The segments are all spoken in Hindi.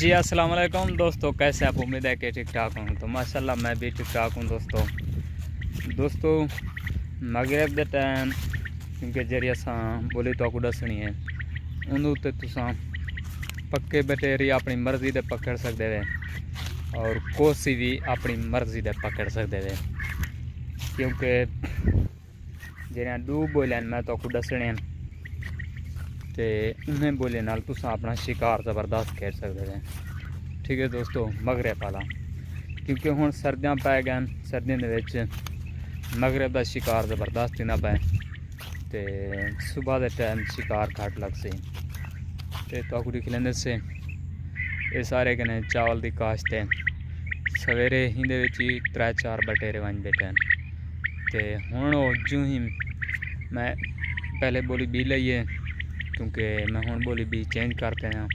जी अस्सलाम वालेकुम दोस्तों, कैसे आप? उम्मीद है कि ठीक ठाक हूँ। तो माशाल्लाह मैं भी ठीक ठाक हूँ दोस्तों मगरब दे टाइम क्योंकि जेरी असां बोली तो दसनी है उन्होंने उत्ते तुसां पक्के बटेरी अपनी मर्जी दे पकड़ सकते वे और कोसी भी अपनी मर्जी दे पकड़ सकते वे, क्योंकि जेरिया दू बोलियां मैं तो दसने हैं तो उन्हें बोलियां नाल तुसां अपना शिकार ज़बरदस्त खेल सकते वे। ठीक है दोस्तों, मगरब वाला क्योंकि हुण सर्दियां पै गए, सर्दियों के मगरब का शिकार ज़बरदस्त इना पै तो सुबह के टाइम शिकार घट लग सी तो दिख लेंदे से ये सारे कने चावल की काश्त है। सवेरे इंदे ही 3-4 बटेरे वन बैठे तो हुण जूं ही मैं पहले बोली बी लईए क्योंकि मैं हुण बोली बी चेंज करते हैं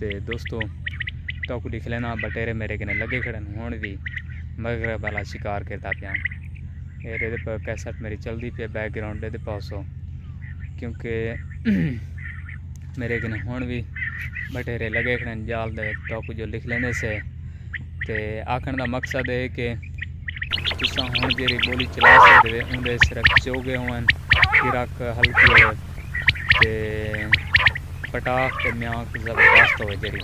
तो दोस्तों तो दिख लेना बटेरे मेरे कने लगे खड़े हुण भी मगरब वाला शिकार करता पाया। ये पर कैसेट मेरी चलती पी बैकग्राउंड ये पासों क्योंकि मेरे कने हुण भी बटेरे लगे खड़े जाल दे तो जो लिख लेंदे से ते आखण का मकसद है कि तुसां हुण जेरी बोली चला सकदे उंदे सिर्फ चोगे होवन किरक हल्की हो ते पटाख ते म्यांक ज़बरदस्त हो जेरी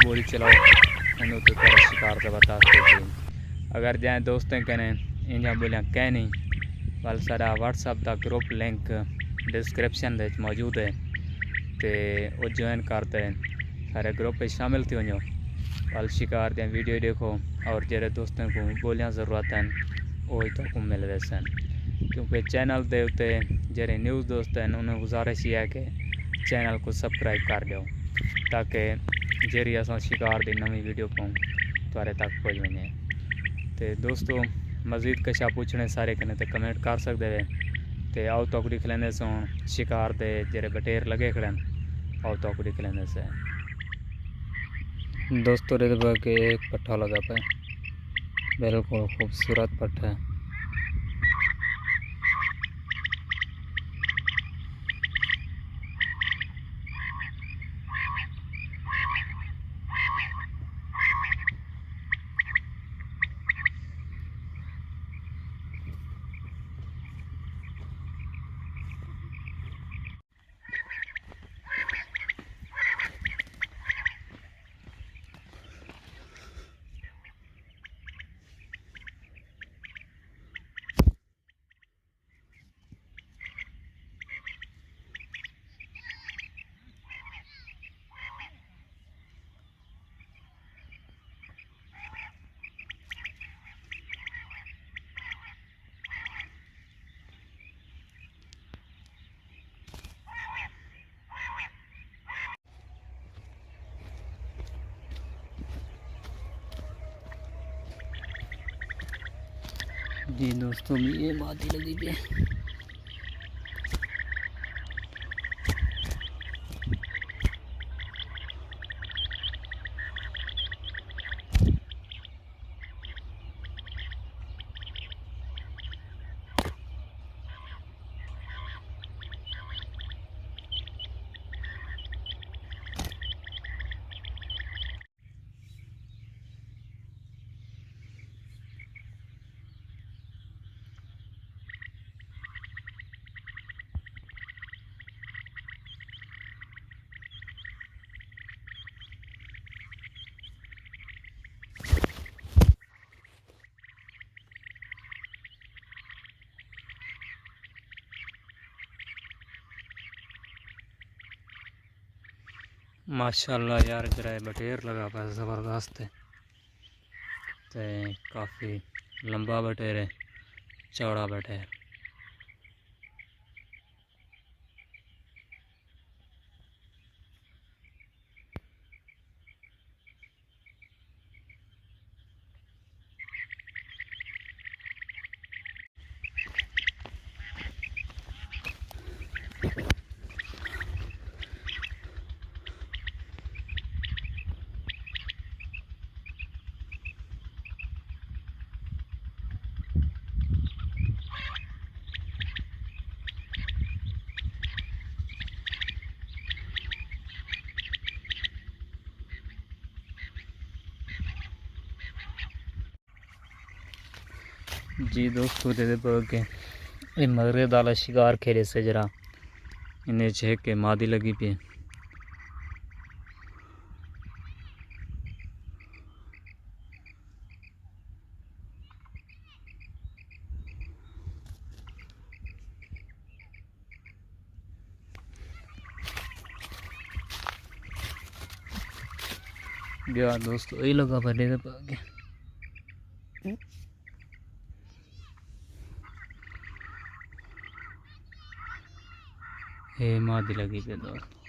बोली चलाओ उन्होंने तो तेरा शिकार ज़बरदस्त हो। अगर जाए दोस्तों कने इंजा बोलियां कह नहीं वाल सारा व्हाट्सअप का ग्रुप लिंक डिस्क्रिप्शन मौजूद है तो वो ज्वाइन करते सारे ग्रुप में शामिल थी वजो वाल शिकार दें वीडियो देखो और जेरे दोस्तों को बोलियां ज़रूरत हैं वो तो मिल वैसे क्योंकि चैनल के उत्ते जेरे न्यूज़ दोस्त हैं उन्हें गुजारिश है कि चैनल को सब्सक्राइब कर दो ताकि जेरी अस शिकार की नवी वीडियो पाऊँ तुरे तक पहुँच वने। तो दोस्तों मज़ीद कशा पूछने सारे कने तो कमेंट कर सकते वे तो आओ तो दिख लेंदे सो शिकार के जेरे बटेर लगे खड़े आओ तो दिख लेंदे से दोस्तों के एक पट्ठा लगा पे बिल्कुल खूबसूरत पट्ठा है। जी दोस्तों ये बात ही लगी पे माशाल्लाह यार जरा बटेर लगा पाया ज़बरदस्त है तो काफ़ी लंबा बटेर है, चौड़ा बटेर। जी दोस्तों दे के ये मगरे दाला शिकार खेले से जरा इन्हें छेक के मादी लगी पे गया दोस्तों यही लगा भले के हे मादी लगी पे दोस्त